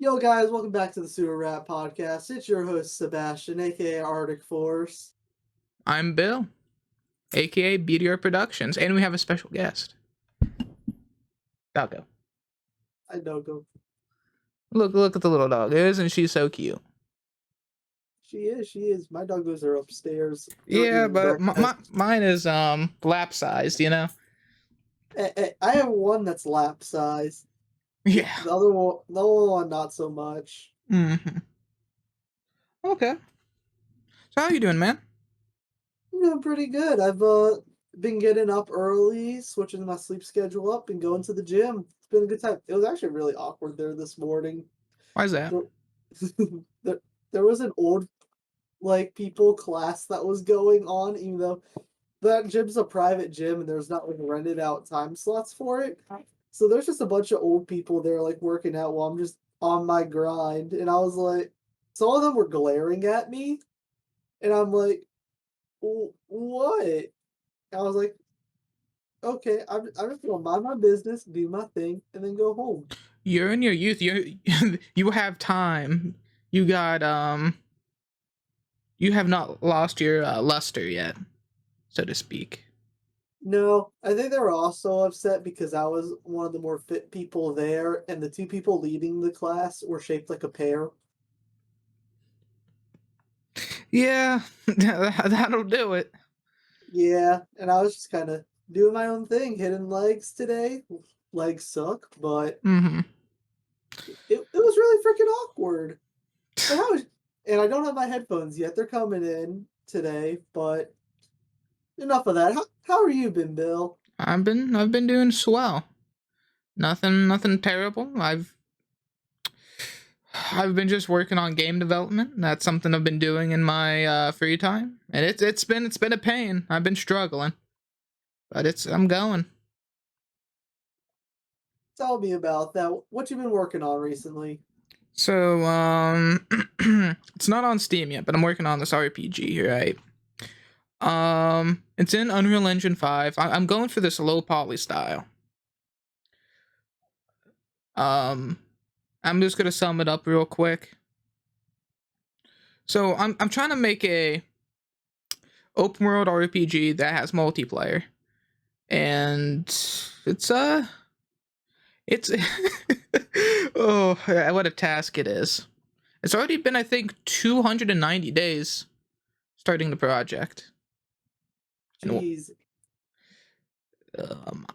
Yo, guys, welcome back to the Sewer Rat Podcast. It's your host, Sebastian, aka Arctic Force. I'm Bill, aka BDR Productions, and we have a special guest. Doggo. I know, go. Look at the little dog. Isn't she so cute? She is. My doggos are upstairs. They're Yeah, eating but breakfast. mine is lap sized, you know? I have one that's lap size. Yeah. The other one, not so much. Mm-hmm. Okay. So how you doing, man? I'm doing pretty good. I've been getting up early, switching my sleep schedule up, and going to the gym. It's been a good time. It was actually really awkward there this morning. Why's that? There, there, there was an old people class that was going on, even though that gym's a private gym and there's not like rented out time slots for it. So there's just a bunch of old people there like working out while I'm just on my grind. And I was like, some of them were glaring at me, and I'm like, What?" I was like, okay, I'm just gonna mind my business, do my thing, and then go home. You're in your youth. You have time. You got you have not lost your luster yet, so to speak. No, I think they were also upset because I was one of the more fit people there, and the two people leading the class were shaped like a pear. Yeah, that'll do it. Yeah, and I was just kind of doing my own thing, hitting legs today. Legs suck, but Mm-hmm. it was really freaking awkward. But how was, and I don't have my headphones yet. They're coming in today, but enough of that. How are you been, Bill? I've been doing swell. Nothing terrible. I've been just working on game development. That's something I've been doing in my free time, and it's been a pain. I've been struggling, but I'm going. Tell me about that. What you been working on recently? So it's not on Steam yet, but I'm working on this RPG, right? It's in Unreal Engine 5. I'm going for this low poly style. Um, I'm just gonna sum it up real quick. So I'm trying to make a open world RPG that has multiplayer, and it's it's oh, what a task it is. It's already been, I think, 290 days starting the project. And Jeez.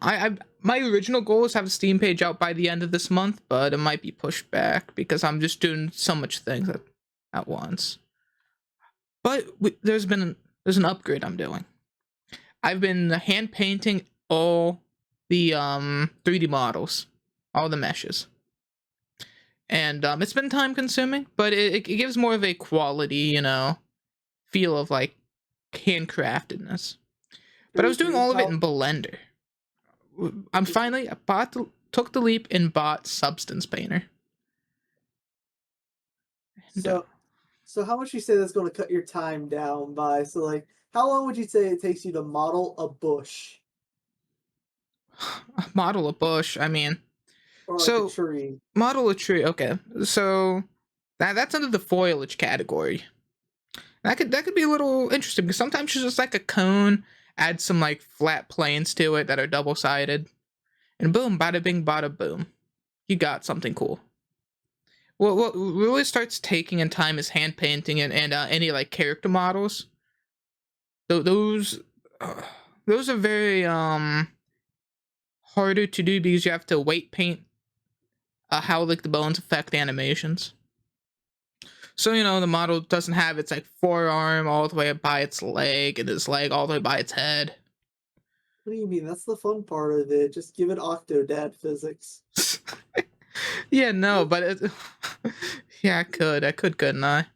I my original goal is to have a Steam page out by the end of this month, but it might be pushed back because I'm just doing so much things at once. But there's an upgrade I'm doing. I've been hand painting all the 3D models, all the meshes, and it's been time consuming, but it gives more of a quality, feel of like handcraftedness. But I True, was doing true. all of it How in Blender. Took the leap and bought Substance Painter. And, so so how much you say that's going to cut your time down by? So like, how long would you say it takes you to model a bush model a bush. I mean, or like a so tree? model a tree. Okay, so that's under the foliage category. That could be a little interesting because sometimes it's just like a cone, add some like flat planes to it that are double sided, and boom, bada bing, bada boom, you got something cool. What really starts taking in time is hand painting and any like character models. Those uh, those are very harder to do because you have to weight paint how like the bones affect the animations. So the model doesn't have its like forearm all the way by its leg and its leg all the way by its head. What do you mean? That's the fun part of it. Just give it Octodad physics. Yeah, no, but yeah, couldn't I?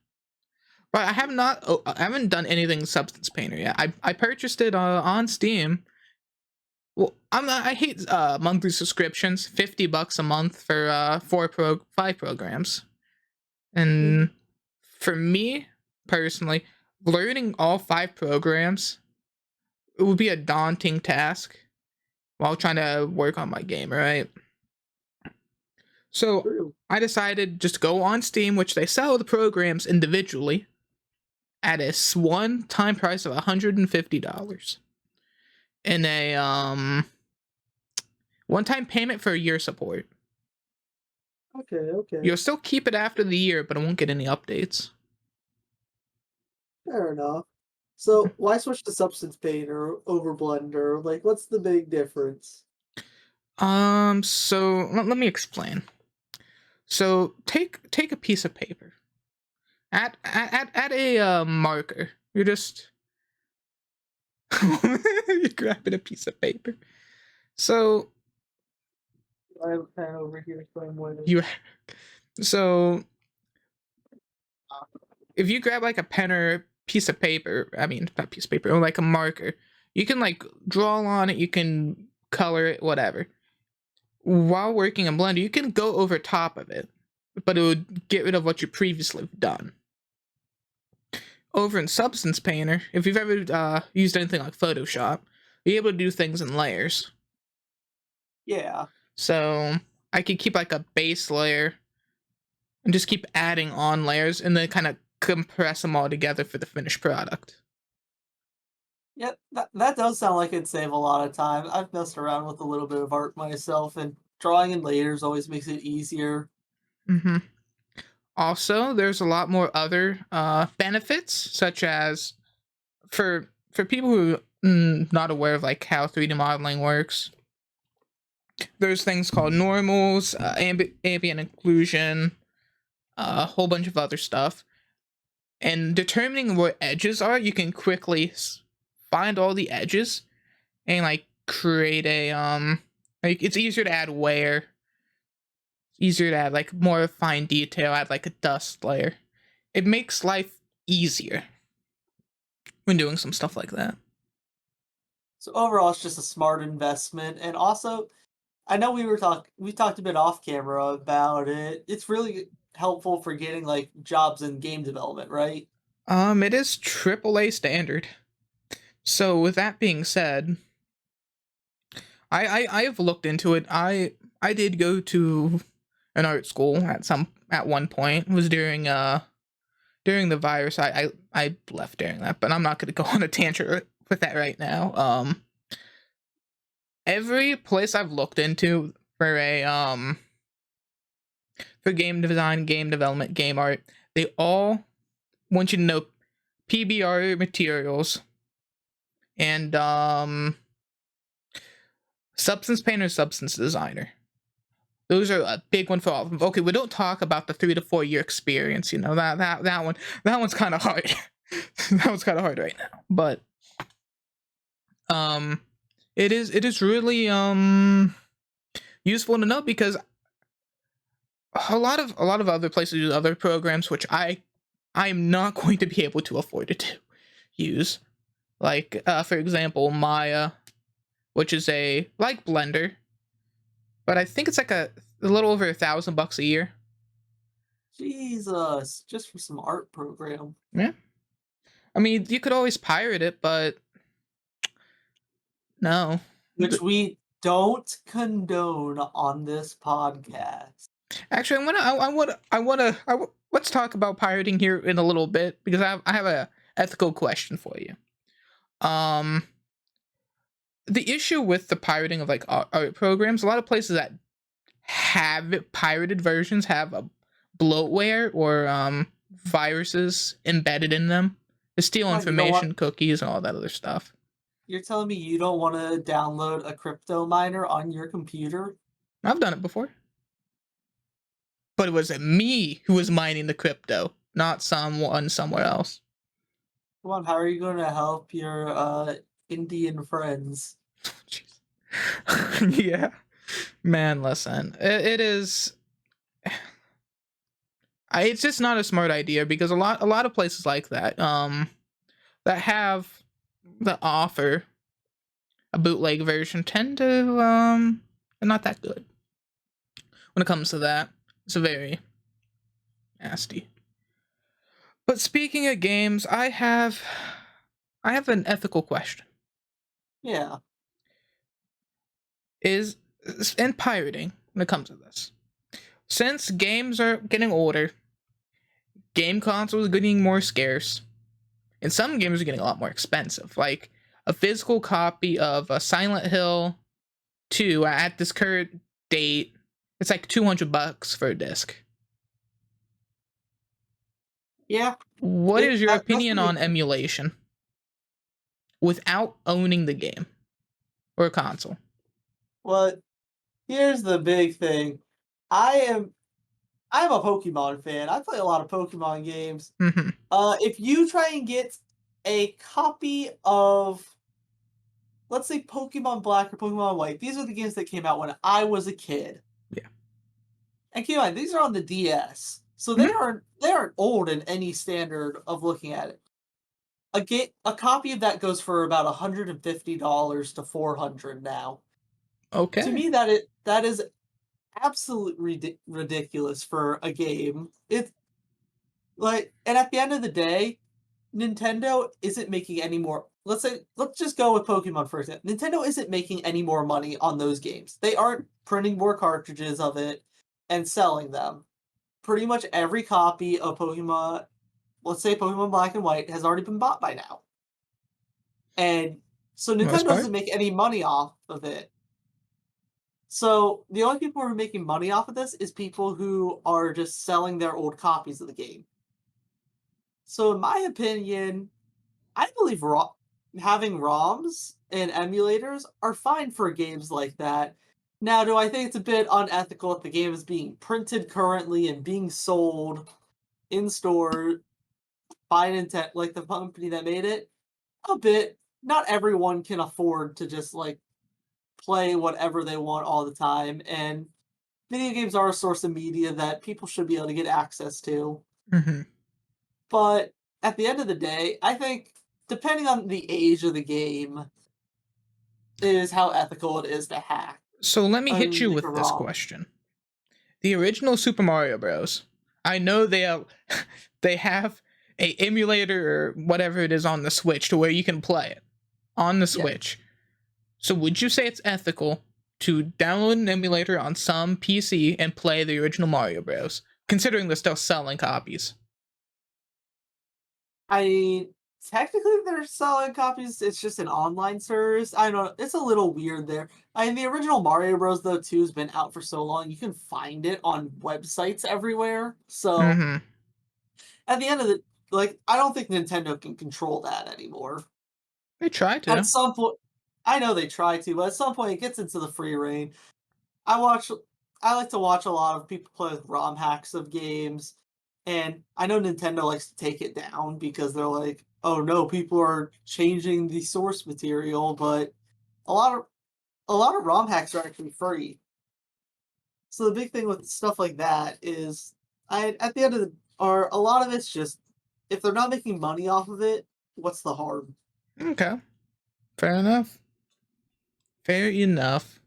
But I have not. Oh, I haven't done anything Substance Painter yet. I purchased it on Steam. Well, I hate monthly subscriptions. $50 a month for 5 programs, and Mhm. for me personally, learning all 5 programs, it would be a daunting task while trying to work on my game, right? So True. I decided just to go on Steam, which they sell the programs individually at a one-time price of $150, and a one-time payment for a year support. Okay. You'll still keep it after the year, but I won't get any updates. Fair enough. So why switch to Substance Pain or over Blender? Like, what's the big difference? So let me explain. So take a piece of paper. At a marker. You're just you're grabbing a piece of paper. So I have a pen over here, so I'm waiting. you so if you grab like a pen or piece of paper, I mean not piece of paper, or like a marker, you can like draw on it, you can color it, whatever. While working in Blender, you can go over top of it, but it would get rid of what you previously done. Over in Substance Painter, if you've ever used anything like Photoshop, you're able to do things in layers. Yeah. So I could keep like a base layer and just keep adding on layers and then kind of compress them all together for the finished product. Yeah, that does sound like it'd save a lot of time. I've messed around with a little bit of art myself, and drawing in layers always makes it easier. Mm-hmm. Also, there's a lot more other benefits, such as for people who not aware of like how 3D modeling works. There's things called normals, ambient occlusion, a whole bunch of other stuff. And determining where edges are, you can quickly find all the edges and like create a like it's easier to add wear. It's easier to add like more fine detail, add like a dust layer. It makes life easier when doing some stuff like that. So overall, it's just a smart investment, and also, I know we talked a bit off camera about it. It's really helpful for getting like jobs in game development, right? It is AAA standard. So with that being said, I have looked into it. I did go to an art school at one point. It was during the virus. I left during that, but I'm not gonna go on a tangent with that right now. Every place I've looked into for a for game design, game development, game art, they all want you to know PBR materials and substance painter, substance designer. Those are a big one for all of them. Okay, we don't talk about the 3 to 4 year experience. You know that one's kind of hard. That one's kind of hard right now. But it is really useful to know because a lot of other places use other programs which I'm not going to be able to afford to use. Like for example, Maya, which is a like Blender, but I think it's like a little over $1,000 a year. Jesus, just for some art program. Yeah, I mean you could always pirate it, but no. Which we don't condone on this podcast. Actually, let's talk about pirating here in a little bit because I have a ethical question for you. Um, the issue with the pirating of like art programs, a lot of places that have pirated versions have a bloatware or viruses embedded in them to steal What, you don't information, want, cookies, and all that other stuff. you're telling me you don't want to download a crypto miner on your computer? I've done it before, but it was me who was mining the crypto, not someone somewhere else. Come on, how are you going to help your Indian friends? Yeah, man, listen, it is. It's just not a smart idea because a lot of places like that that offer a bootleg version tend to they're not that good when it comes to that. It's a very nasty. But speaking of games, I have an ethical question. Yeah. Is in pirating when it comes to this. Since games are getting older, game consoles are getting more scarce, and some games are getting a lot more expensive. Like a physical copy of a Silent Hill 2 at this current date, it's like $200 for a disc. Yeah, What is your that's opinion pretty. on emulation without owning the game or a console? Well, here's the big thing. I am I'm a Pokemon fan. I play a lot of Pokemon games. Mm-hmm. If you try and get a copy of, let's say, Pokemon Black or Pokemon White, these are the games that came out when I was a kid. Yeah. And keep in mind, these are on the DS, so Mm-hmm. they aren't old in any standard of looking at it. A copy of that goes for about $150 to $400 now. To Okay. me, that is absolutely ridiculous for a game. It's like, and at the end of the day, Nintendo isn't making any more. Let's just go with Pokemon for example. Nintendo isn't making any more money on those games. They aren't printing more cartridges of it and selling them. Pretty much every copy of Pokemon, let's say Pokemon Black and White, has already been bought by now. And so For the most Nintendo part. doesn't make any money off of it. So the only people who are making money off of this is people who are just selling their old copies of the game. So in my opinion, I believe having ROMs and emulators are fine for games like that. Now, do I think it's a bit unethical if the game is being printed currently and being sold in store by Nintendo, like the company that made it? A bit. Not everyone can afford to just like play whatever they want all the time, and video games are a source of media that people should be able to get access to. Mm-hmm. But at the end of the day, I think depending on the age of the game is how ethical it is to hack. So let me I hit mean, you like a with this ROM. question. The original Super Mario Bros. I know they have they have a emulator or whatever it is on the Switch to where you can play it on the Yeah. Switch. So would you say it's ethical to download an emulator on some PC and play the original Mario Bros, considering they're still selling copies? I mean, technically they're selling copies. It's just an online service. I don't know. It's a little weird there. I mean, the original Mario Bros. Though too has been out for so long. You can find it on websites everywhere. So Mm-hmm. at the end of the like, I don't think Nintendo can control that anymore. They try At to. some point, I know they try to, but at some point it gets into the free reign. I watch I like to watch a lot of people play with ROM hacks of games, and I know Nintendo likes to take it down because they're like, "Oh no, people are changing the source material," but a lot of a lot of ROM hacks are actually free. So the big thing with stuff like that is I at the end of the or a lot of it's just if they're not making money off of it, what's the harm? Okay. Fair enough. Fair enough.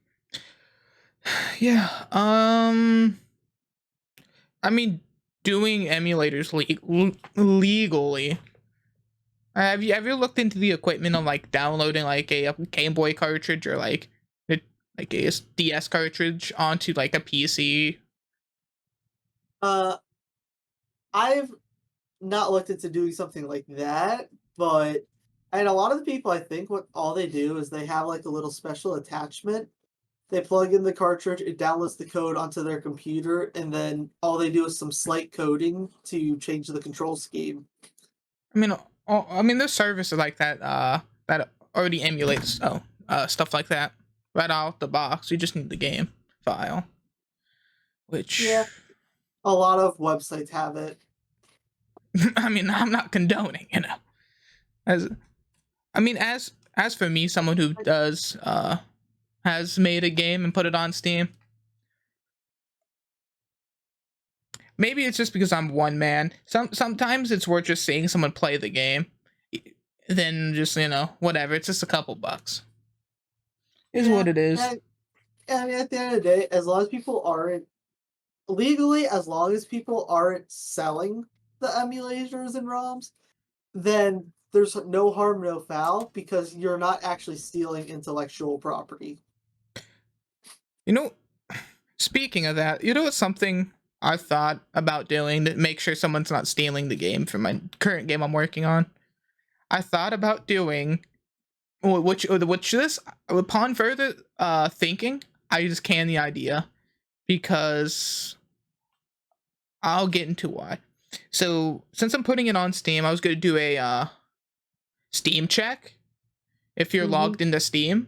Yeah. I mean, doing emulators legally. Have you ever looked into the equipment of like downloading like a Game Boy cartridge or like a DS cartridge onto like a PC? Uh, I've not looked into doing something like that, but and a lot of the people I think what all they do is they have like a little special attachment. They plug in the cartridge, it downloads the code onto their computer, and then all they do is some slight coding to change the control scheme. I mean, there's services like that that already emulates stuff like that right out the box. You just need the game file, which Yeah, a lot of websites have it. I mean, I'm not condoning, as I mean, as for me, someone who does has made a game and put it on Steam. Maybe it's just because I'm one man. Sometimes it's worth just seeing someone play the game, then just whatever. It's just a couple bucks. Is what Yeah, it is. and I mean at the end of the day, as long as people aren't legally, as long as people aren't selling the emulators and ROMs, then there's no harm, no foul because you're not actually stealing intellectual property. You know, Speaking of that, you know what's something I thought about doing to make sure someone's not stealing the game from my current game I'm working on? I thought about doing which this upon further thinking, I just canned the idea because I'll get into why. So since I'm putting it on Steam, I was gonna do a Steam check if you're Mm-hmm. logged into Steam,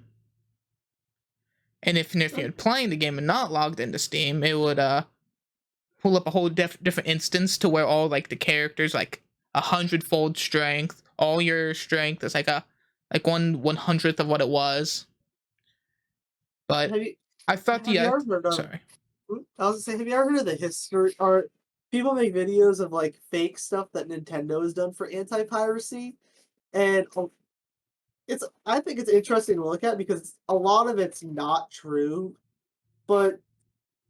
and if you're playing the game and not logged into Steam, it would pull up a whole different instance to where all like the characters like 100-fold strength, all your strength is like a like 1/100th of what it was. But Have you I thought have you the ever heard of? sorry. I was gonna say, have you ever heard of the history? Or people make videos of like fake stuff that Nintendo has done for anti-piracy, and I think it's interesting to look at because a lot of it's not true, but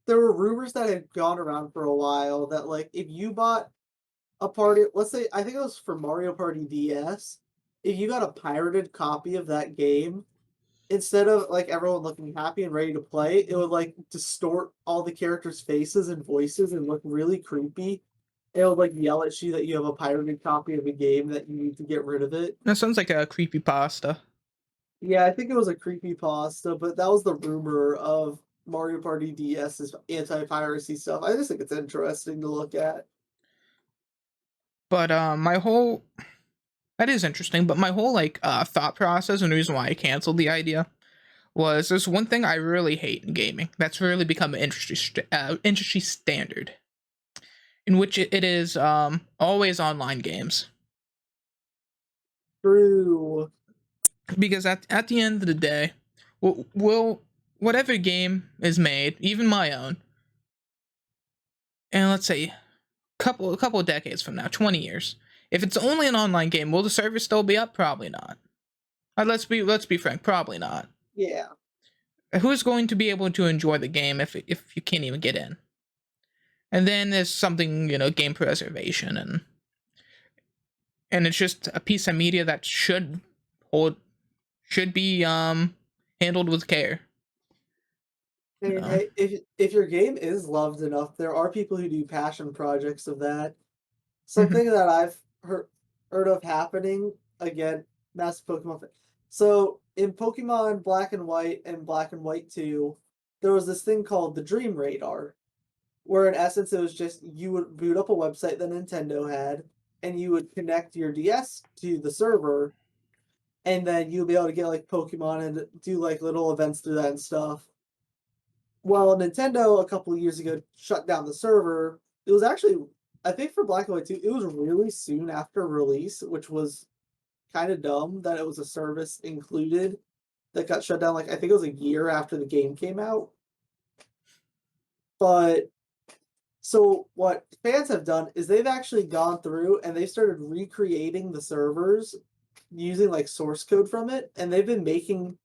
there were rumors that had gone around for a while that like if you bought a party, let's say I think it was for Mario Party DS, if you got a pirated copy of that game, instead of like everyone looking happy and ready to play, it would like distort all the characters' faces and voices and look really creepy. It would like yell at you that you have a pirated copy of a game that you need to get rid of it. That sounds like a creepy pasta. Yeah, I think it was a creepypasta, but that was the rumor of Mario Party DS's anti-piracy stuff. I just think it's interesting to look at. But my whole that is interesting. But my whole like thought process and the reason why I canceled the idea was there's one thing I really hate in gaming that's really become an industry standard, in which it is always online games. True. Because at the end of the day, will whatever game is made, even my own, and let's say a couple of decades from now, 20 years, if it's only an online game, will the server still be up? Probably not. Let's be frank, probably not. Yeah. Who's going to be able to enjoy the game if you can't even get in? And then there's something, game preservation, and it's just a piece of media that hold should be handled with care. I mean, hey, if your game is loved enough, there are people who do passion projects of that. Mm-hmm. Something that I've heard of happening again, massive Pokemon fan. So in Pokemon Black and White and Black and White 2, there was this thing called the Dream Radar, where in essence it was just you would boot up a website that Nintendo had, and you would connect your DS to the server, and then you'll be able to get like Pokemon and do like little events through that and stuff. Well, Nintendo a couple of years ago shut down the server. It was actually, I think for Black and White 2, it was really soon after release, which was kind of dumb that it was a service included that got shut down. Like, I think it was a year after the game came out. But so what fans have done is they've actually gone through and they started recreating the servers using like source code from it, and they've been making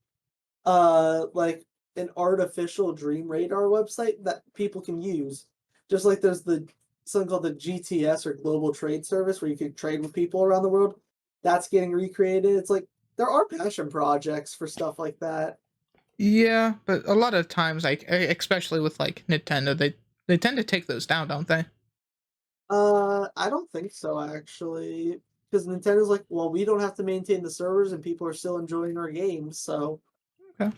like an artificial Dream Radar website that people can use. Just like there's the something called the GTS or Global Trade Service where you can trade with people around the world. That's getting recreated. It's like there are passion projects for stuff like that. Yeah, but a lot of times, like especially with like Nintendo, they tend to take those down, don't they? I don't think so actually, because Nintendo's like, well, we don't have to maintain the servers, and people are still enjoying our games. So, Okay.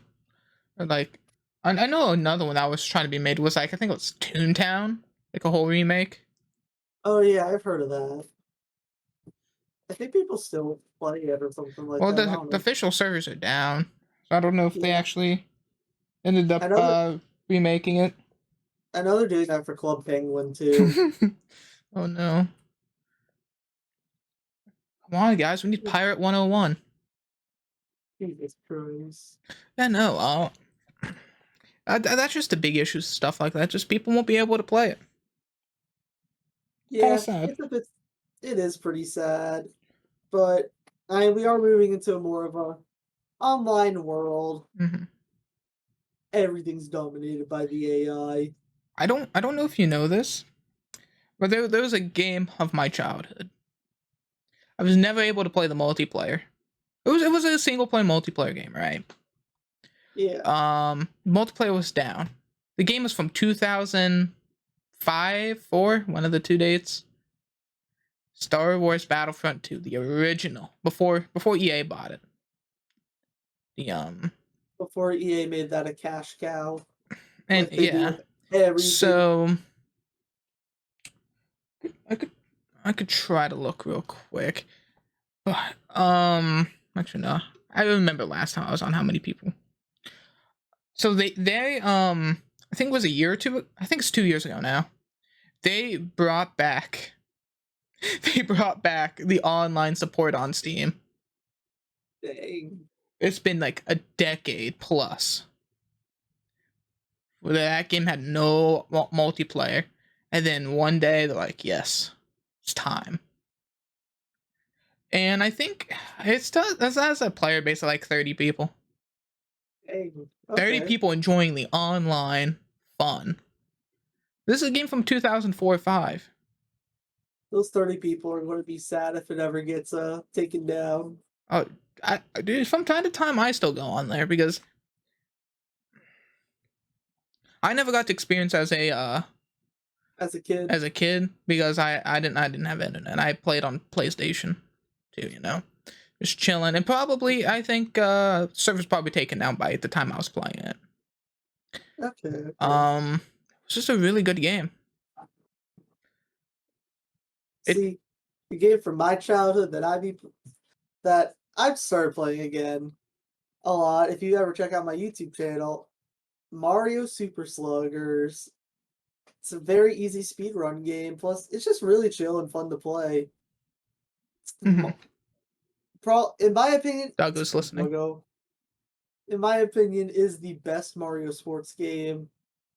Or like, I know another one that was trying to be made was like I think it was Toontown, like a whole remake. oh yeah, I've heard of that. I think people still play it or something like Well, that. I the don't the know. official servers are down, so I don't know if they Yeah, actually ended up I know that. remaking it. I know they're doing that for Club Penguin too. Oh no! Come on, guys, we need Pirate 101. Jesus Christ. Yeah, no, that's just the big issues, stuff like that. Just people won't be able to play it. Kind of Yeah, sad. it's a bit. It is pretty sad, but we are moving into more of a online world. Hmm. Everything's dominated by the AI. I don't know if you know this, but there was a game of my childhood. I was never able to play the multiplayer. It was a single player multiplayer game, right? Yeah. Multiplayer was down. The game was from 2005, 4, one of the two dates. Star Wars Battlefront 2, the original, before EA bought it. The Before EA made that a cash cow, and like they do yeah. with everything. So I could try to look real quick. But actually no. I remember last time I was on how many people. So they I think it was a year or two, I think it's 2 years ago now. They brought back the online support on Steam. Dang. It's been like a decade plus. Where that game had no multiplayer. And then one day they're like, yes, it's time. And I think it has a player base of like 30 people. Dang. 30 Okay. people enjoying the online fun. This is a game from 2004 or 5. Those 30 people are going to be sad if it ever gets taken down. Oh, dude, from time to time I still go on there because I never got to experience As a kid. as a kid because I didn't have internet. I played on PlayStation too, just chilling. And probably I think server's probably taken down by the time I was playing it. Okay. It's just a really good game. See, the game from my childhood that I've started playing again a lot. If you ever check out my YouTube channel, Mario Super Sluggers. It's a very easy speedrun game. Plus, it's just really chill and fun to play. Mm-hmm. In my opinion, Douglas listening. In my opinion, is the best Mario sports game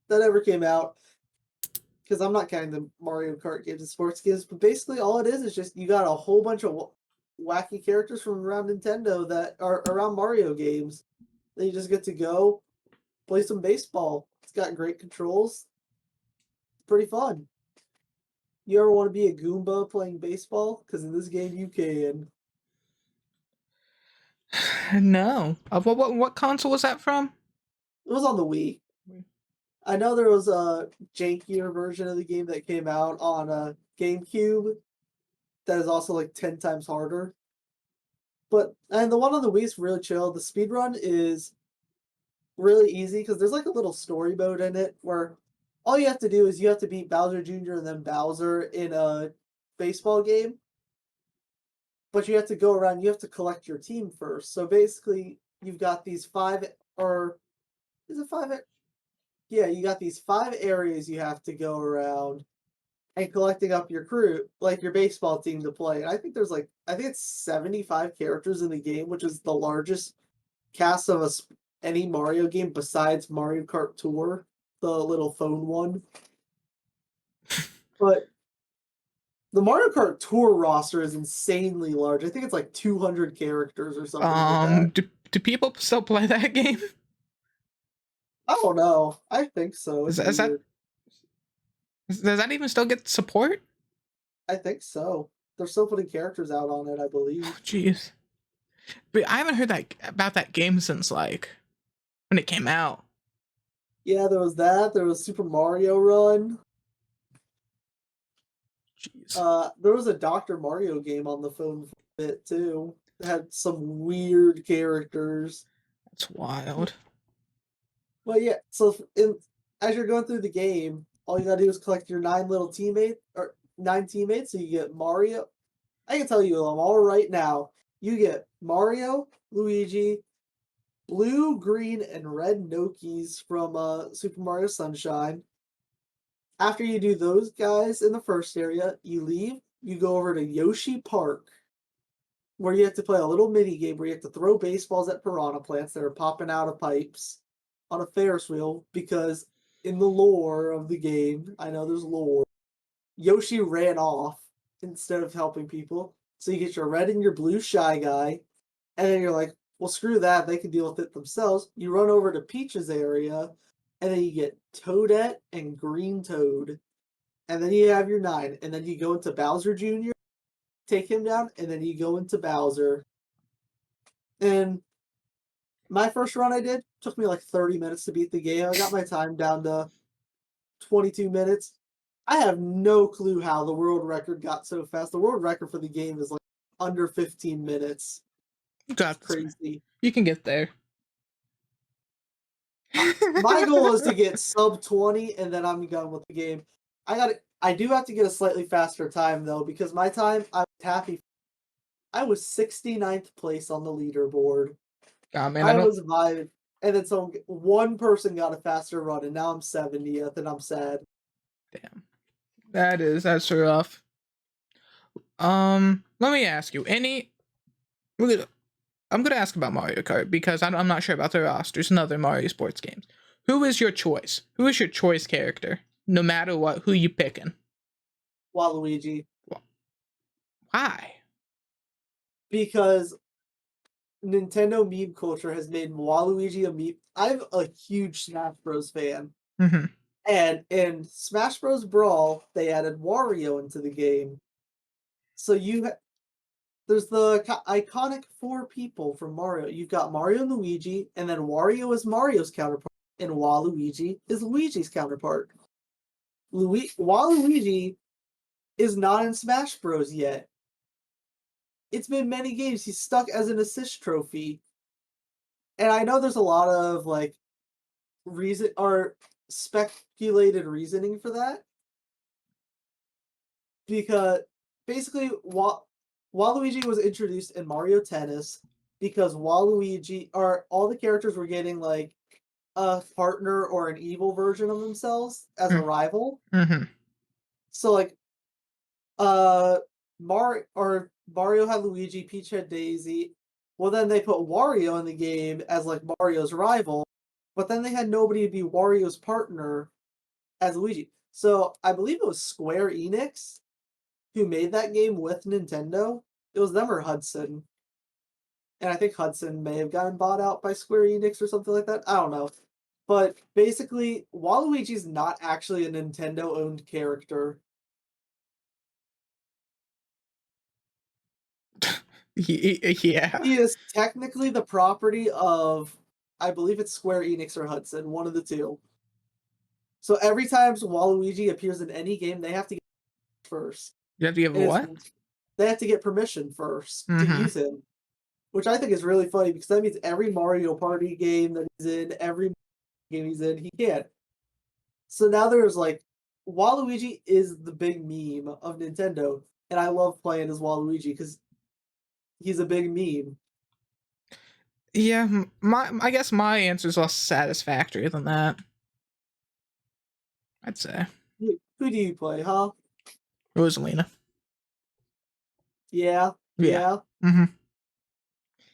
that ever came out. Because I'm not counting the Mario Kart games and sports games, but basically all it is just you got a whole bunch of wacky characters from around Nintendo that are around Mario games. Then you just get to go play some baseball. It's got great controls. It's pretty fun. You ever want to be a Goomba playing baseball? Because in this game you can. No. What console was that from? It was on the Wii. I know there was a jankier version of the game that came out on a GameCube that is also like 10 times harder. And the one on the Wii is really chill. The speedrun is really easy because there's like a little story mode in it where all you have to do is you have to beat Bowser Jr. and then Bowser in a baseball game. But you have to go around, you have to collect your team first. So basically, you've got these is it five? Yeah, you got these 5 areas you have to go around and collecting up your crew, like your baseball team to play. And I think I think it's 75 characters in the game, which is the largest cast of any Mario game besides Mario Kart Tour, the little phone one. But the Mario Kart Tour roster is insanely large. I think it's like 200 characters or something like that. Do people still play that game? I don't know. I think so. It's weird. Does that even still get support? I think so. They're still putting characters out on it, I believe. Jeez. But I haven't heard about that game since like when it came out. Yeah, there was that. There was Super Mario Run. Jeez. There was a Dr. Mario game on the phone for a bit too. It had some weird characters. That's wild. But yeah, as you're going through the game, all you gotta do is collect your 9 teammates. So you get Mario. I can tell you them all right now. You get Mario, Luigi, blue, green, and red Nokis from Super Mario Sunshine. After you do those guys in the first area, you leave. You go over to Yoshi Park, where you have to play a little mini game where you have to throw baseballs at piranha plants that are popping out of pipes on a Ferris wheel. Because in the lore of the game, I know there's lore, Yoshi ran off instead of helping people. So you get your red and your blue Shy Guy, and then you're like, well, screw that. They can deal with it themselves. You run over to Peach's area, and then you get Toadette and Green Toad. And then you have your 9. And then you go into Bowser Jr., take him down, and then you go into Bowser. And my first run I did took me like 30 minutes to beat the game. I got my time down to 22 minutes. I have no clue how the world record got so fast. The world record for the game is like under 15 minutes. You got It's this, man. crazy. You can get there. My goal is to get sub 20 and then I'm done with the game. I do have to get a slightly faster time though, because my time I was happy. I was 69th place on the leaderboard. God, man, I I don't. was vibing. And then one person got a faster run and now I'm 70th and I'm sad. Damn, that's rough. Let me ask you. I'm gonna ask about Mario Kart because I'm not sure about the rosters and other Mario sports games. Who is your choice? Who is your choice character? No matter what, who you picking? Waluigi. Why? Because Nintendo meme culture has made Waluigi a meme. I'm a huge Smash Bros. Fan. Mm-hmm. And in Smash Bros. Brawl, they added Wario into the game. So there's the iconic four people from Mario. You've got Mario and Luigi, and then Wario is Mario's counterpart, and Waluigi is Luigi's counterpart. Waluigi is not in Smash Bros. Yet. It's been many games. He's stuck as an assist trophy. And I know there's a lot of like reason or speculated reasoning for that. Because basically Waluigi was introduced in Mario Tennis because Waluigi or all the characters were getting like a partner or an evil version of themselves as a rival. Mm-hmm. So like Mario had Luigi, Peach had Daisy. Well, then they put Wario in the game as like Mario's rival, but then they had nobody to be Wario's partner as Luigi. So I believe it was Square Enix who made that game with Nintendo. It was them or Hudson. And I think Hudson may have gotten bought out by Square Enix or something like that. I don't know. But basically, Waluigi's not actually a Nintendo-owned character. Yeah. He is technically the property of, I believe it's Square Enix or Hudson, one of the two. So every time Waluigi appears in any game, they have to get first. You have to give what? They have to get permission first to Mm-hmm. use him, which I think is really funny because that means every Mario Party game that he's in, every game he's in, he can't. So now there's like, Waluigi is the big meme of Nintendo, and I love playing as Waluigi because he's a big meme. Yeah, I guess my answer is less satisfactory than that. I'd say Who do you play, huh? Rosalina. Yeah, Yeah. yeah. Mm-hmm.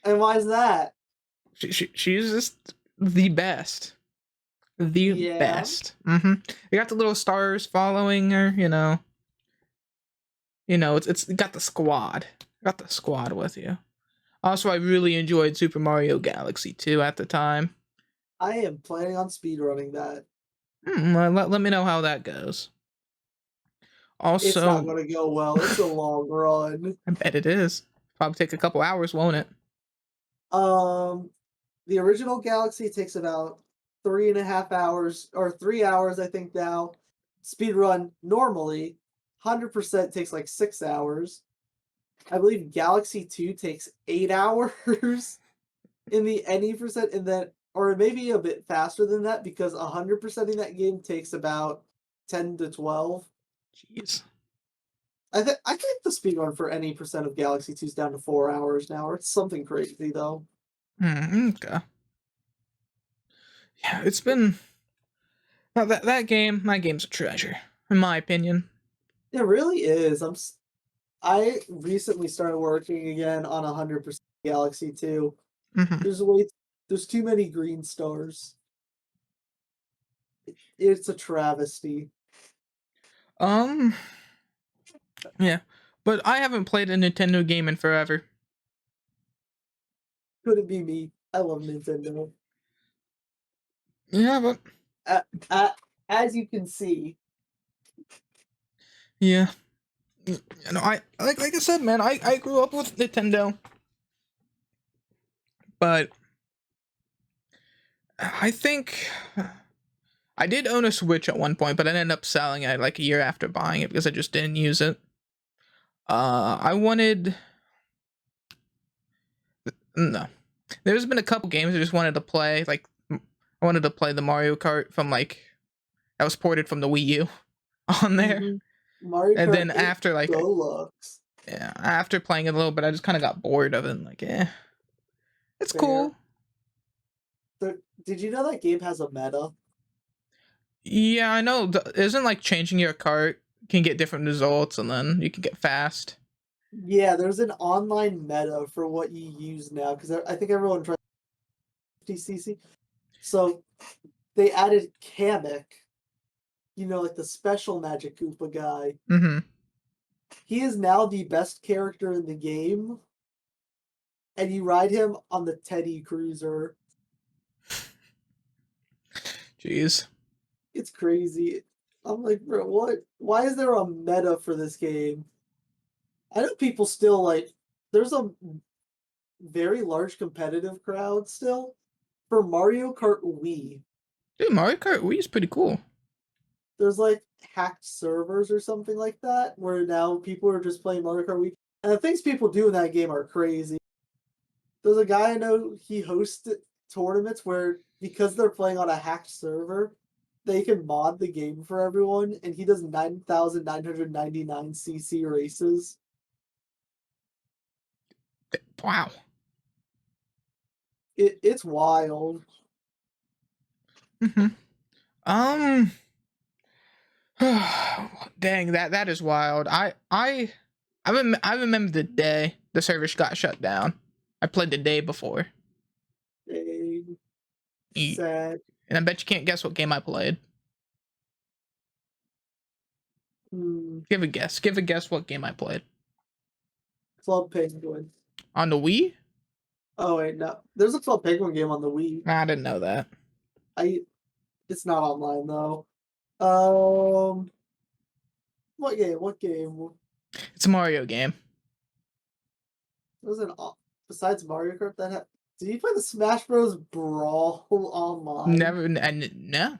And why is that? She's just the best. The best. Mm-hmm. You got the little stars following her, it's got the squad. Got the squad with you. Also, I really enjoyed Super Mario Galaxy 2 at the time. I am planning on speedrunning that. Let me know how that goes. Also, it's not going to go well. It's a long run. I bet it is. Probably take a couple hours, won't it? The original Galaxy takes about 3.5 hours, or 3 hours, I think now. Speedrun normally, 100% takes like 6 hours. I believe Galaxy 2 takes 8 hours in the any percent, and then, or maybe a bit faster than that because 100% in that game takes about 10 to 12. Jeez. I think the speedrun for any percent of Galaxy 2 is down to 4 hours now, or it's something crazy though. Okay. Yeah, it's been that game's a treasure, in my opinion. It really is. I recently started working again on 100% Galaxy 2. Mm-hmm. There's too many green stars. It's a travesty. Yeah, but I haven't played a Nintendo game in forever. Couldn't be me. I love Nintendo. Yeah, but As you can see. Yeah, I like I said, man. I grew up with Nintendo, but I think I did own a Switch at one point, but I ended up selling it like a year after buying it because I just didn't use it. I wanted no. There's been a couple games I just wanted to play. Like I wanted to play the Mario Kart from like that was ported from the Wii U on there, Mm-hmm. Mario and Kart then 8 after like Deluxe. yeah, after playing it a little bit, I just kind of got bored of it. And like, it's Fair. cool. Did you know that game has a meta? Yeah, I know. Isn't like changing your cart can get different results, and then you can get fast. Yeah, there's an online meta for what you use now because I think everyone tries 50cc. So they added Kamek, like the special Magic Koopa guy. Mm-hmm. He is now the best character in the game, and you ride him on the Teddy Cruiser. Jeez. It's crazy. I'm like, bro, what? Why is there a meta for this game? I know people still like. There's a very large competitive crowd still for Mario Kart Wii. Dude, Mario Kart Wii is pretty cool. There's like hacked servers or something like that where now people are just playing Mario Kart Wii. And the things people do in that game are crazy. There's a guy I know, he hosts tournaments where because they're playing on a hacked server, they can mod the game for everyone, and he does 9,999cc races. Wow. It's wild. Mm-hmm. Um. Dang, that is wild. I remember the day the service got shut down. I played the day before. Dang. E- Sad. And I bet you can't guess what game I played. Hmm. Give a guess. Give a guess what game I played. Club Penguin. On the Wii? Oh wait, no. There's a Club Penguin game on the Wii. I didn't know that. I It's not online though. Um, what game? What game? It's a Mario game. There was an besides Mario Kart that had. Did you play the Smash Bros. Brawl online? Never and no.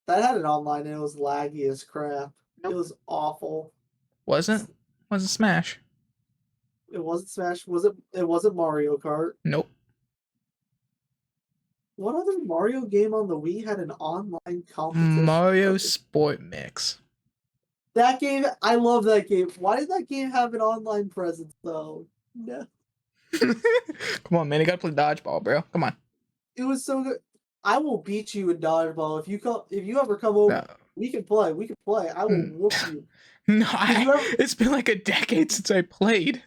That had an online and it was laggy as crap. It Nope. was awful. Wasn't Smash. It wasn't Smash. Was it? It wasn't Mario Kart. Nope. What other Mario game on the Wii had an online competition? Mario Sport Mix. That game, I love that game. Why did that game have an online presence though? No, Come on, man. You gotta play dodgeball, bro. Come on. it was so good. I will beat you in dodgeball if you come. If you ever come over, No. we can play. We can play. I will Mm. whoop you. No, you ever- it's been like a decade since I played.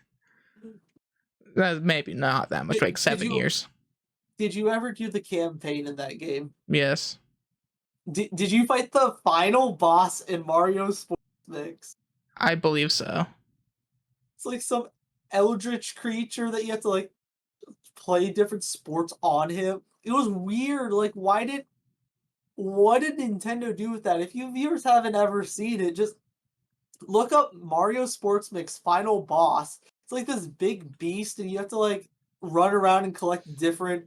Maybe not that much, like 7 years. Did you ever do the campaign in that game? Yes. Did you fight the final boss in Mario Sports Mix? I believe so. It's like some eldritch creature that you have to like play different sports on him. It was weird. Like, what did Nintendo do with that? If you viewers haven't ever seen it, just look up Mario Sports Mix Final Boss. It's like this big beast, and you have to like run around and collect different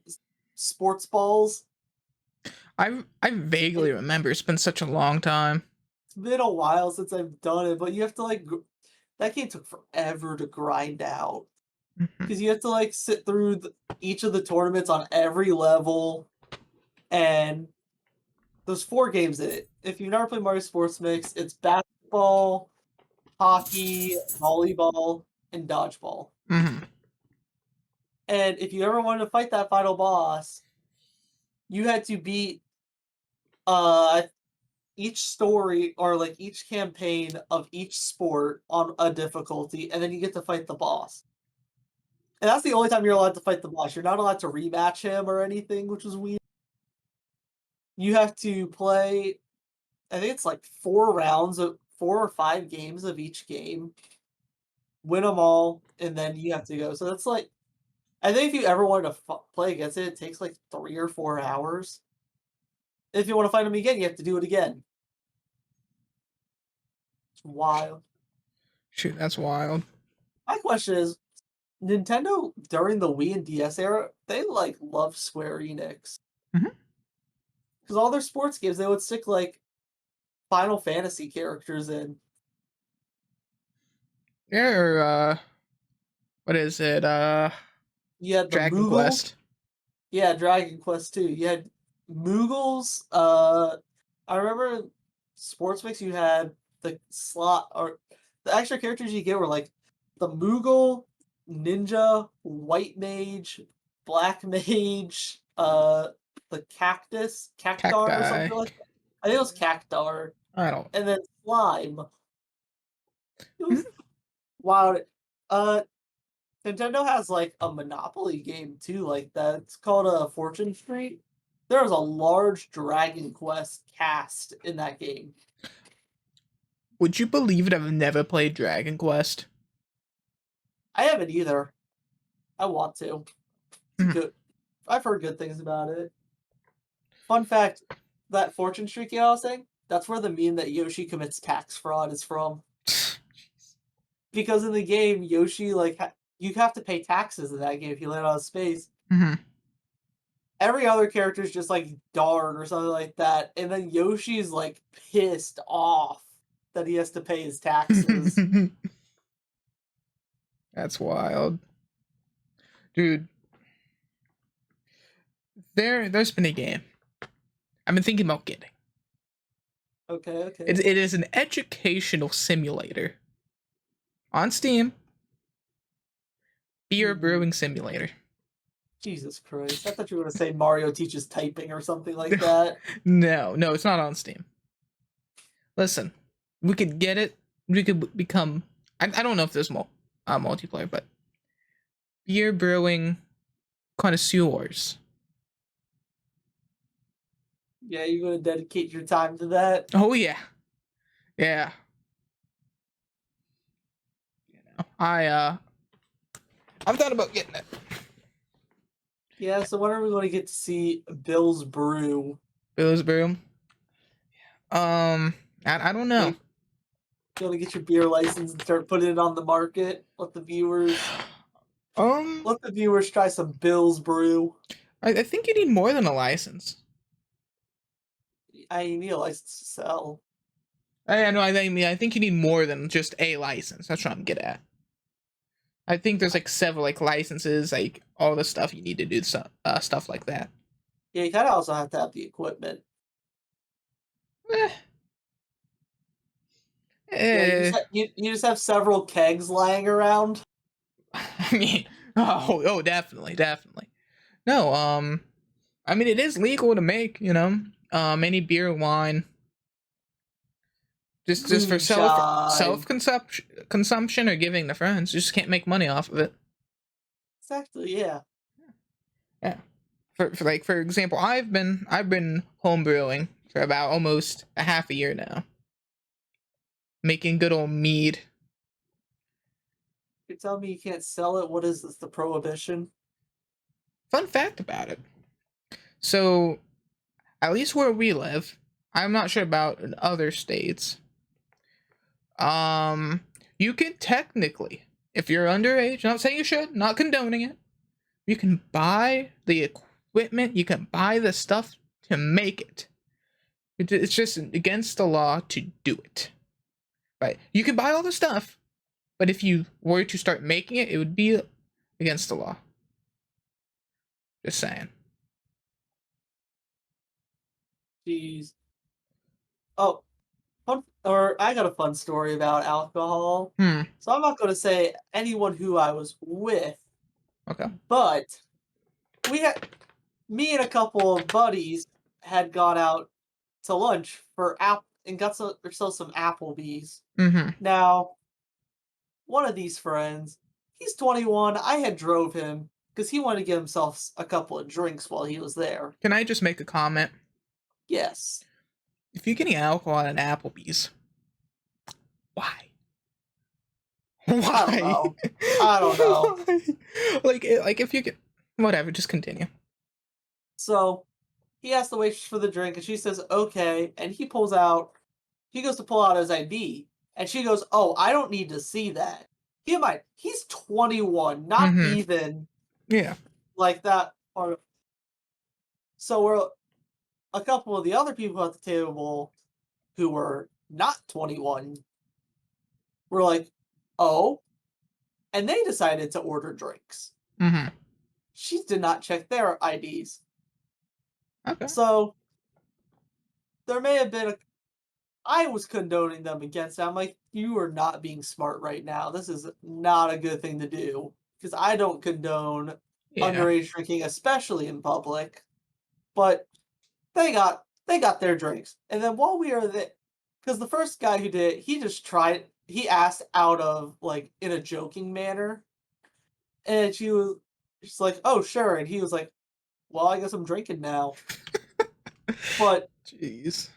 sports balls. I vaguely remember. It's been such a long time. It's been a while since I've done it, but you have to like that game took forever to grind out Mhm. because you have to like sit through each of the tournaments on every level, and there's 4 games in it. If you've never played Mario Sports Mix, it's basketball, hockey, volleyball, and dodgeball. Mhm. And if you ever wanted to fight that final boss, you had to beat uh each story or like each campaign of each sport on a difficulty, and then you get to fight the boss. And that's the only time you're allowed to fight the boss. You're not allowed to rematch him or anything, which is weird. You have to play, I think it's like 4 rounds of 4 or 5 games of each game, win them all, and then you have to go. So that's like, I think if you ever wanted to play against it, it takes like 3 or 4 hours. If you want to fight him again, you have to do it again. It's wild. Shoot, that's wild. My question is, Nintendo during the Wii and DS era, they like love Square Enix. Mhm. Because all their sports games, they would stick like Final Fantasy characters in. Yeah, or what is it? You had the Dragon Moogle. Quest. Yeah, Dragon Quest 2. You had Moogles. I remember Sports Mix. You had the slot or the extra characters you get were like the Moogle, Ninja, White Mage, Black Mage, the Cactar or Cacti. something like that. I think it was Cactar, I don't. and then Slime. It was wild. Uh, Nintendo has like a Monopoly game too, like that. It's called Fortune Street. There is a large Dragon Quest cast in that game. Would you believe it? I've never played Dragon Quest. I haven't either. I want to. It's Mhm. good. I've heard good things about it. Fun fact: that Fortune Street game I was saying, that's where the meme that Yoshi commits tax fraud is from. Because in the game, Yoshi you have to pay taxes in that game if you land on space. Mhm. Every other character is just like Dart or something like that, and then Yoshi's like pissed off that he has to pay his taxes. That's wild, dude. There's been a game I've been thinking about getting. Okay, okay. It is an educational simulator on Steam. Beer brewing simulator. Jesus Christ! I thought you were gonna say Mario teaches typing or something like that. No, it's not on Steam. Listen, we could get it. We could become. I don't know if there's multiplayer, but beer brewing connoisseurs. Yeah, you're gonna dedicate your time to that. Oh yeah, yeah. You know, I've thought about getting it. Yeah, so when are we gonna get to see Bill's Brew? Bill's brew. I don't know. Like, you wanna get your beer license and start putting it on the market? Um, Let the viewers try some Bill's Brew. I think you need more than a license. I need a license to sell. I know. I think you need more than just a license. That's what I'm good at. I think there's like several like licenses, like all the stuff you need to do stuff like that. Yeah, you kind of also have to have the equipment. Eh, Yeah, eh. you just have several kegs lying around. I mean, definitely, definitely. No, I mean it is legal to make, any beer, wine, just for Moonshine. consumption or giving to friends. You just can't make money off of it. Exactly, yeah. Yeah. For example, I've been home brewing for about almost a half a year now, making good old mead. You're telling me you can't sell it? What is this, the prohibition? Fun fact about it. So, at least where we live, I'm not sure about in other states. Um, you can technically, if you're underage, not saying you should, not condoning it, you can buy the equipment, you can buy the stuff to make it. It's just against the law to do it. Right? You can buy all the stuff, but if you were to start making it, it would be against the law. Just saying. Jeez. Oh, I got a fun story about alcohol. Hmm. So I'm not going to say anyone who I was with, Okay. but me and a couple of buddies had gone out to lunch and got ourselves some Applebee's. Mm-hmm. Now, one of these friends, he's 21. I had drove him because he wanted to get himself a couple of drinks while he was there. Can I just make a comment? Yes. If you're getting alcohol at an Applebee's, why? I don't Why? know. I don't know. Why? Like if you get whatever, just continue. So he asks the waitress for the drink, and she says, okay. And he goes to pull out his ID, and she goes, oh, I don't need to see that. Keep in mind, he's 21, not Mm-hmm. even Yeah. like that. So a couple of the other people at the table who were not 21 were like, "Oh," and they decided to order drinks. Mhm. She did not check their IDs. Okay. So there may have been a I was condoning them against it. I'm like, "You are not being smart right now. This is not a good thing to do." Because I don't condone Yeah. underage drinking, especially in public. But they got their drinks. And then while we are there, because the first guy who did it, he just tried he asked out of like in a joking manner. And she's like, "Oh, sure." And he was like, "Well, I guess I'm drinking now." But Jeez.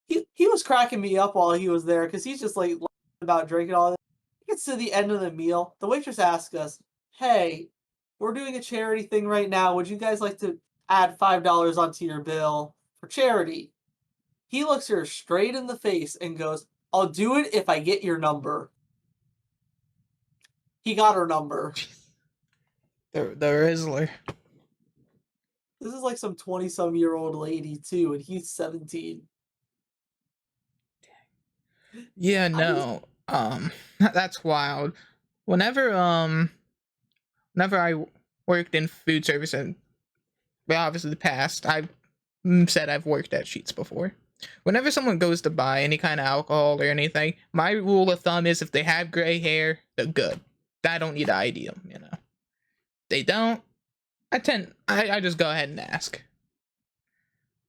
he was cracking me up while he was there because he's just like laughing about drinking all that. It gets to the end of the meal. The waitress asks us, "Hey, we're doing a charity thing right now. Would you guys like to add $5 onto your bill for charity?" He looks her straight in the face and goes, "I'll do it if I get your number." He got her number. The Rizzler. This is like some 20-some-year-old lady too, and he's 17. Yeah, I was no. That's wild. Whenever whenever I worked in food service and well, obviously the past, I've said I've worked at Sheets before. Whenever someone goes to buy any kind of alcohol or anything, my rule of thumb is if they have gray hair, they're good. I don't need to ID them, you know. They don't. I just go ahead and ask.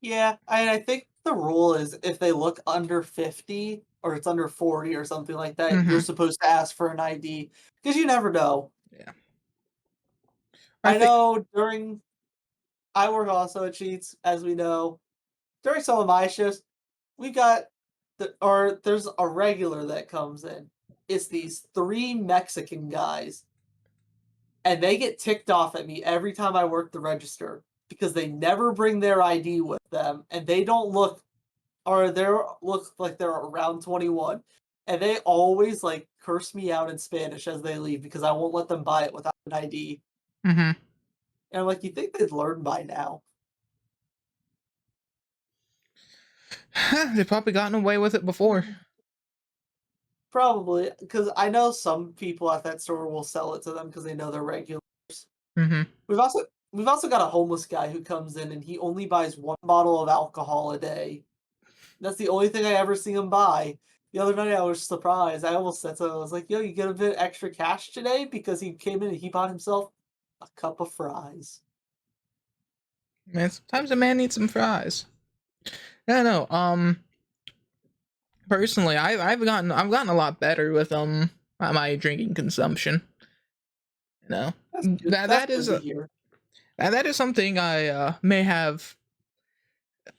Yeah, I think the rule is if they look under 50 or it's under 40 or something like that, you're Mm-hmm. supposed to ask for an ID because you never know. Yeah. I I think. know during I work also at Sheets, as we know. During some of my shifts, we got there's a regular that comes in. It's these three Mexican guys, and they get ticked off at me every time I work the register because they never bring their ID with them, and they don't look like they're around 21, and they always like curse me out in Spanish as they leave because I won't let them buy it without an ID. Mm-hmm. And I'm like, you think they'd learn by now? They've probably gotten away with it before. Probably, because I know some people at that store will sell it to them because they know they're regular. Mm-hmm. We've also we've also got a homeless guy who comes in and he only buys one bottle of alcohol a day. That's the only thing I ever see him buy. The other night I was surprised. I almost said so. I was like, "Yo, you get a bit extra cash today?" Because he came in and he bought himself a cup of fries. Man, sometimes a man needs some fries. Yeah, no. Personally, I've gotten a lot better with my drinking consumption. You know, That's good. that That's that good is to a, hear. that is something I may have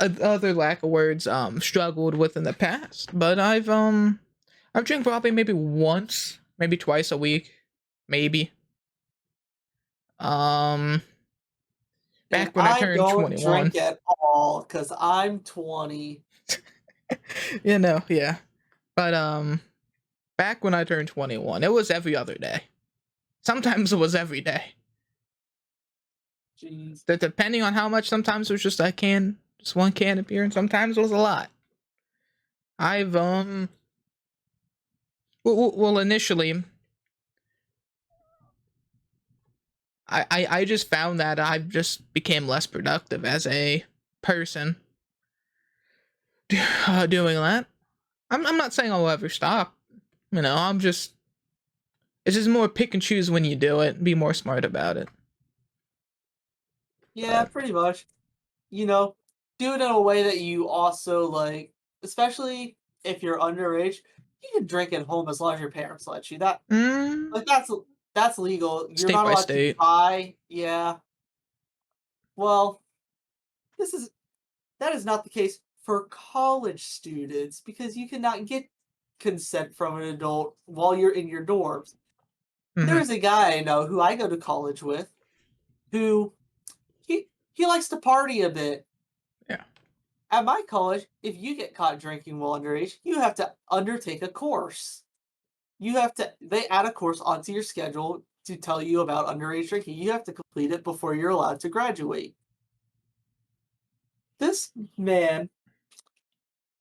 other lack of words struggled with in the past, but I've drank probably maybe once, maybe twice a week, maybe. Um, And back when I I turned don't 21. drink at all because I'm 20. You know, yeah. But back when I turned 21, it was every other day. Sometimes it was every day. Jeez. That depending on how much, sometimes it was just a can, just one can of beer, and sometimes it was a lot. I've well initially I just found that I just became less productive as a person doing that. I'm not saying I'll ever stop. You know, it's just more pick and choose when you do it. Be more smart about it. Yeah, But pretty much. You know, do it in a way that you also like, especially if you're underage, you can drink at home as long as your parents let you. mm, Like that's legal. You're state not by allowed to state. buy. Yeah. Well, this is that is not the case for college students because you cannot get consent from an adult while you're in your dorms. Mm-hmm. There's a guy I know who I go to college with who he likes to party a bit. Yeah. At my college, if you get caught drinking while underage, you have to undertake a course. They add a course onto your schedule to tell you about underage drinking. You have to complete it before you're allowed to graduate. This man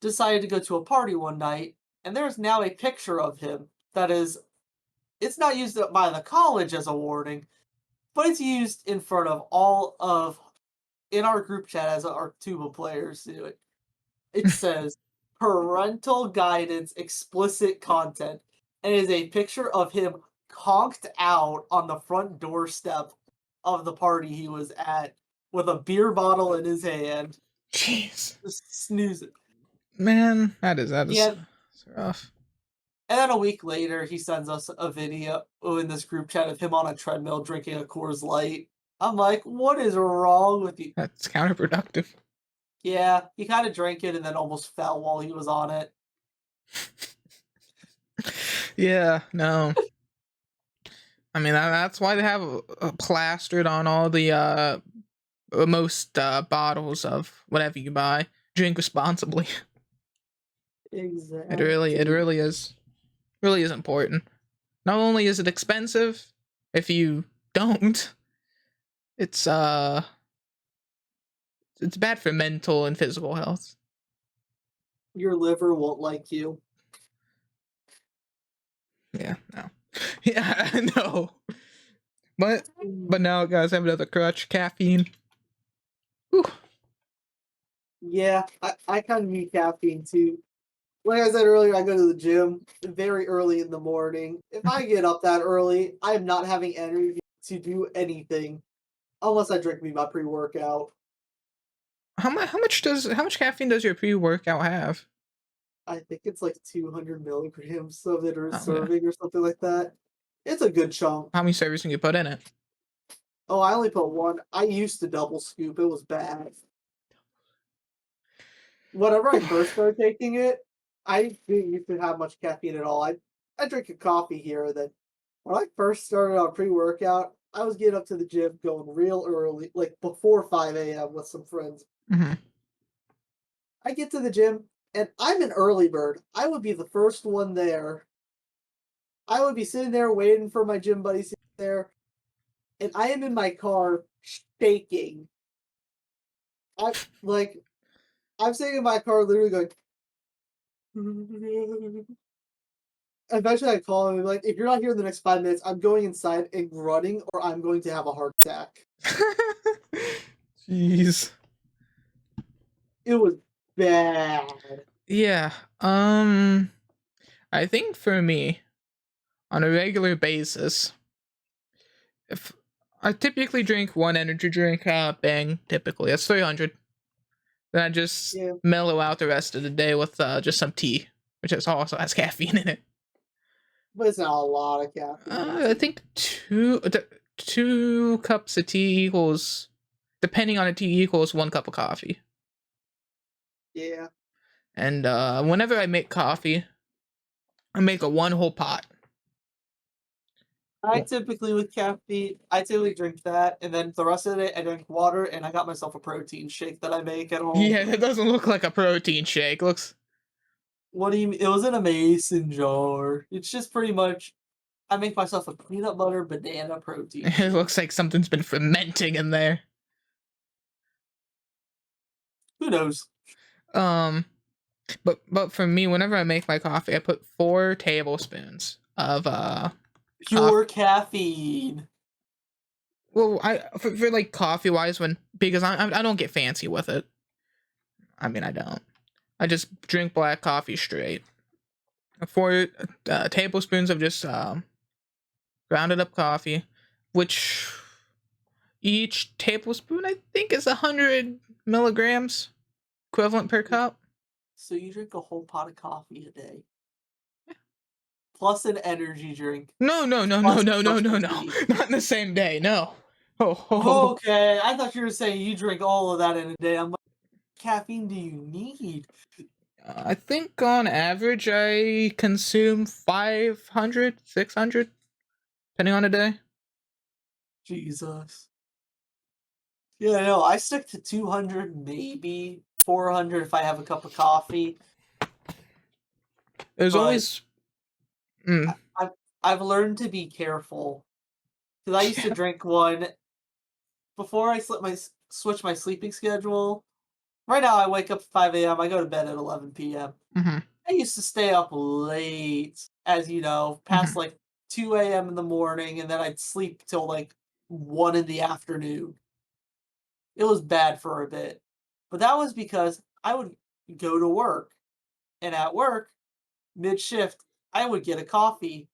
decided to go to a party one night, and there's now a picture of him that is it's not used by the college as a warning, but it's used in front of all of in our group chat as our tuba players do it. It says parental guidance explicit content and it is a picture of him conked out on the front doorstep of the party he was at with a beer bottle in his hand, Jeez, just snoozing. man, that is Yeah, that's rough. and then a week later, he sends us a video in this group chat of him on a treadmill drinking a Coors Light. I'm like, what is wrong with you? That's counterproductive. Yeah, he kind of drank it and then almost fell while he was on it. Yeah, no. I mean that's why they have plastered on all the most bottles of whatever you buy. Drink responsibly. It Exactly. really is important. Not only is it expensive, if you don't, it's it's bad for mental and physical health. Your liver won't like you. Yeah, no. Yeah, I know. But Mm. now guys I have another crutch, caffeine. Whew. Yeah, I kind of need caffeine too. Like I said earlier, I go to the gym very early in the morning. If I get up that early, I am not having energy to do anything unless I drink me my pre-workout. How much caffeine does your pre-workout have? I think it's like 200 milligrams of it or a Oh yeah. serving or something like that. It's a good chunk. How many servings can you put in it? Oh, I only put one. I used to double scoop. It was bad. Whenever I first started taking it, I didn't used to have much caffeine at all. I drink a coffee here and then. When I first started on pre-workout, I was getting up to the gym going real early, like before 5 a.m. with some friends. Mm-hmm. I get to the gym and I'm an early bird. I would be the first one there. I would be sitting there waiting for my gym buddies there, and I am in my car shaking. I like I'm sitting in my car literally going. Eventually, I call him and be like, "If you're not here in the next 5 minutes, I'm going inside and running, or I'm going to have a heart attack." Jeez. It was bad. Yeah. I think for me, on a regular basis, if I typically drink one energy drink, bang, typically that's 300. Then I just Yeah, mellow out the rest of the day with just some tea, which also has caffeine in it. but it's not a lot of caffeine. I think two cups of tea equals, depending on the tea, equals 1 cup of coffee. Yeah, And whenever I make coffee, I make a one whole pot. I typically with caffeine, I typically drink that, and then the rest of it, I drink water, and I got myself a protein shake that I make at home. Yeah, that doesn't look like a protein shake. Looks What do you mean? It was in a mason jar. It's just pretty much I make myself a peanut butter banana protein it shake. looks like something's been fermenting in there. Who knows? Um, but for me, whenever I make my coffee, I put 4 tablespoons of coffee. Pure caffeine. Well, for like coffee wise, because I don't get fancy with it. I mean, I don't. I just drink black coffee straight. 4 tablespoons of just grounded up coffee, which each tablespoon I think is 100 milligrams equivalent per cup. So you drink a whole pot of coffee a day, plus an energy drink, No, no, no, no, plus no, a no, bunch no, of no. tea. Not in the same day. No. Oh. Okay, I thought you were saying you drink all of that in a day. I'm like, caffeine do you need? I think on average I consume 500, 600, depending on the day. Jesus. Yeah, no, I stick to 200, maybe 400 if I have a cup of coffee. There's But always. Mm, I've I've learned to be careful because I used to yeah. drink one before I switch my sleeping schedule. Right now, I wake up at 5 a.m. I go to bed at 11 p.m. Mm-hmm. I used to stay up late, as you know, past Mm-hmm. like 2 a.m. in the morning, and then I'd sleep till like 1 in the afternoon. It was bad for a bit. But that was because I would go to work, and at work, mid shift, I would get a coffee.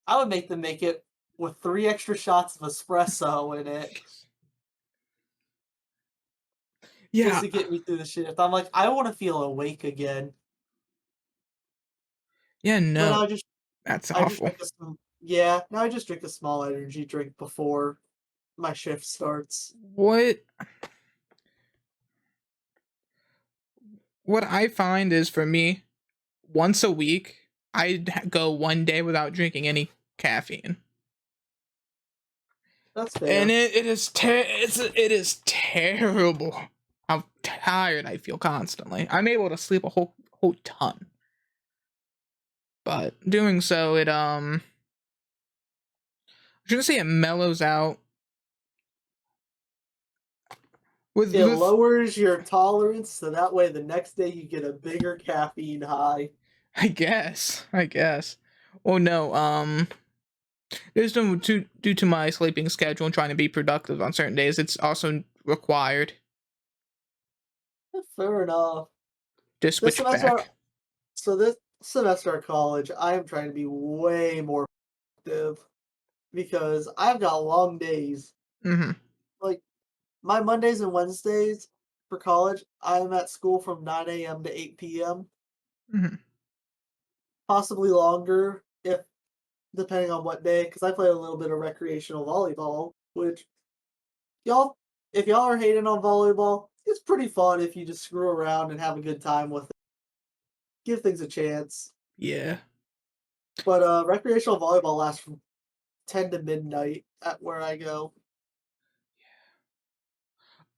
I would make them make it with 3 extra shots of espresso in it just Yeah. to get me through the shift. I'm like, I want to feel awake again. Yeah. But No, that's I just awful. drink a yeah, now I just drink a small energy drink before my shift starts. What what I find is for me, once a week, I'd go one day without drinking any caffeine. That's And fair. it is terrible how tired I feel constantly. I'm able to sleep a whole ton, but doing so I shouldn't say it mellows out It with lowers your tolerance so that way the next day you get a bigger caffeine high. I guess. Oh no, there's no due to my sleeping schedule and trying to be productive on certain days. It's also required Fair enough. to This switch semester back. this semester of college, I am trying to be way more productive because I've got long days. Mm-hmm. Like my Mondays and Wednesdays for college, I'm at school from 9 a.m. to 8 p.m., Mm-hmm. possibly longer if depending on what day, because I play a little bit of recreational volleyball, which y'all, if y'all are hating on volleyball, it's pretty fun if you just screw around and have a good time with it. Give things a chance. Yeah. But recreational volleyball lasts from 10 to midnight at where I go.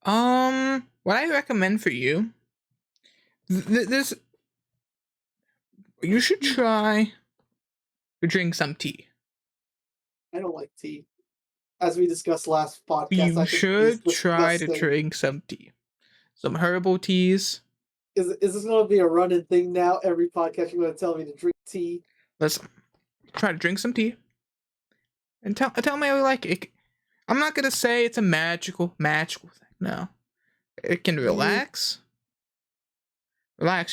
What I recommend for you, this you should try to drink some tea. I don't like tea. As we discussed last podcast, You I think tea is should try to disgusting. drink some tea, some herbal teas. Is this going to be a running thing now? Every podcast you're going to tell me to drink tea? Let's try to drink some tea and tell me how you like it. I'm not gonna say it's a magical thing. No, it can You relax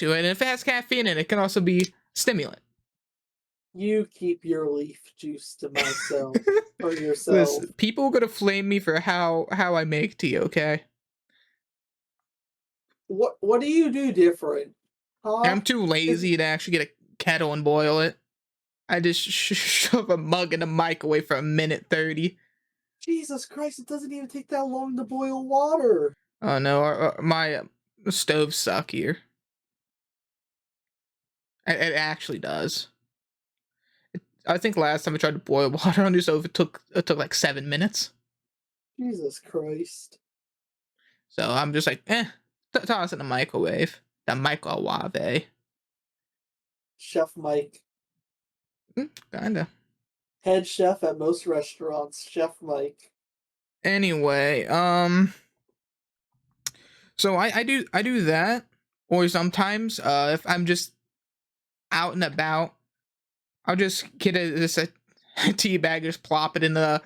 you, and if it has caffeine in it, it can also be stimulant. you keep your leaf juice to myself or yourself. Listen, people are gonna flame me for how I make tea. Okay, What do you do different? Huh? I'm too Is lazy to actually get a kettle and boil it. I just shove a mug in the microwave for a minute 30. Jesus Christ, it doesn't even take that long to boil water. Oh no, my stoves suck here. It actually does. I think last time I tried to boil water on the stove, it took like 7 minutes. Jesus Christ. So I'm just like, toss it in the microwave. The microwave. Chef Mike. Kinda. Head chef at most restaurants. Chef Mike. Anyway, so I do that, or sometimes if I'm just out and about, I'll just get a tea bag, just plop it in a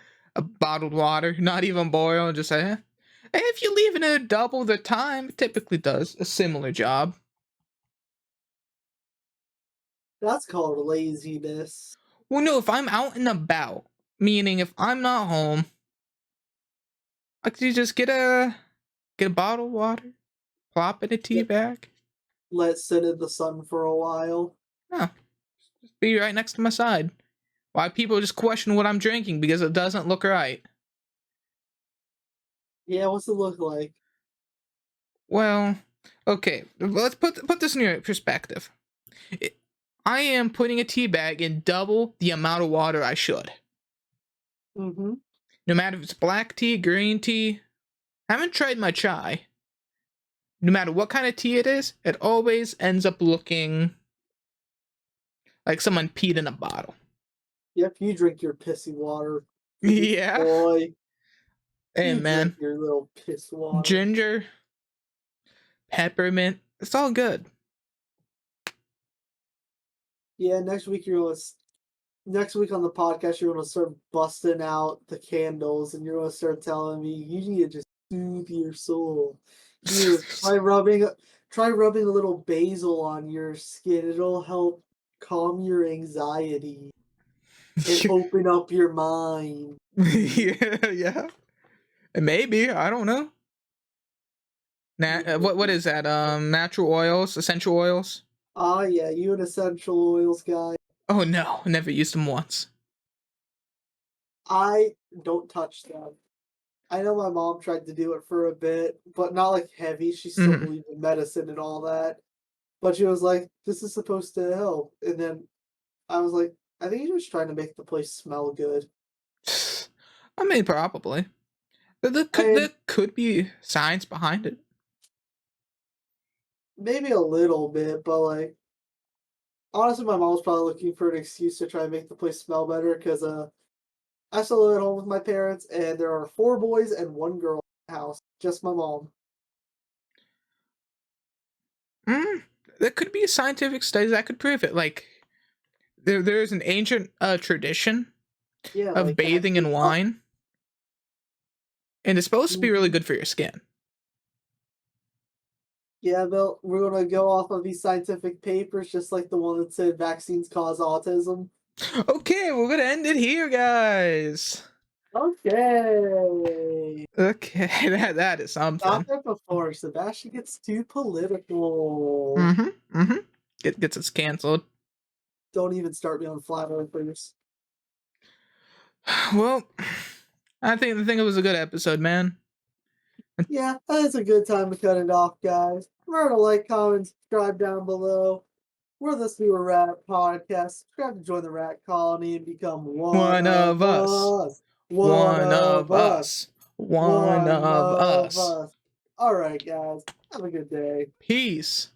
bottled water, not even boil, and just say, if you leave it in double the time, it typically does a similar job. That's called laziness. Well, no, if I'm out and about, meaning if I'm not home, I could just get a bottle of water, plop in a tea Let, bag. let sit in the sun for a while. No, just be right next to my side. Why people just question what I'm drinking because it doesn't look right? Yeah, what's it look like? Well, okay, let's put this in your perspective. It- I am putting a tea bag in double the amount of water I should. Mm-hmm. No matter if it's black tea, green tea. I haven't tried my chai. No matter what kind of tea it is, it always ends up looking like someone peed in a bottle. Yep, you drink your pissy water. Yeah. Boy, Hey you drink man, your little piss water. ginger. peppermint. It's all good. Yeah, next week next week on the podcast you're gonna start busting out the candles and you're gonna start telling me you need to just soothe your soul. You need to try rubbing a little basil on your skin. It'll help calm your anxiety and open up your mind. Yeah. Maybe, I don't know. What is that? Natural oils, essential oils. Ah, yeah, you an essential oils guy. Oh no, never used them once. I don't touch them. I know my mom tried to do it for a bit, but not like heavy. She still Mhm. believed in medicine and all that. But she was like, "This is supposed to help." And then I was like, "I think you're just trying to make the place smell good." I mean, probably. And There could be science behind it. maybe a little bit, but like honestly, my mom was probably looking for an excuse to try and make the place smell better because I still live at home with my parents, and there are 4 boys and 1 girl in the house. Just my mom. Mm, there could be scientific studies that could prove it. Like there's an ancient tradition Yeah, of like bathing vaccine. in Oh, wine, and it's supposed to be really mhm. good for your skin. Yeah, Bill, we're gonna go off of these scientific papers, just like the one that said vaccines cause autism. Okay, we're gonna end it here, guys. Okay. Okay, that is Stop something. it before Sebastian gets too political. Mm-hmm. Mm-hmm. Gets us canceled. Don't even start me on flat earthers. Well, I think it was a good episode, man. Yeah, that's a good time to cut it off, guys. Remember to like, comment, subscribe down below. We're the Sewer Rat Podcast. Subscribe to join the Rat Colony and become one One of of us. us. One One of of us. us. One One of of us. us. All right, guys. Have a good day. Peace.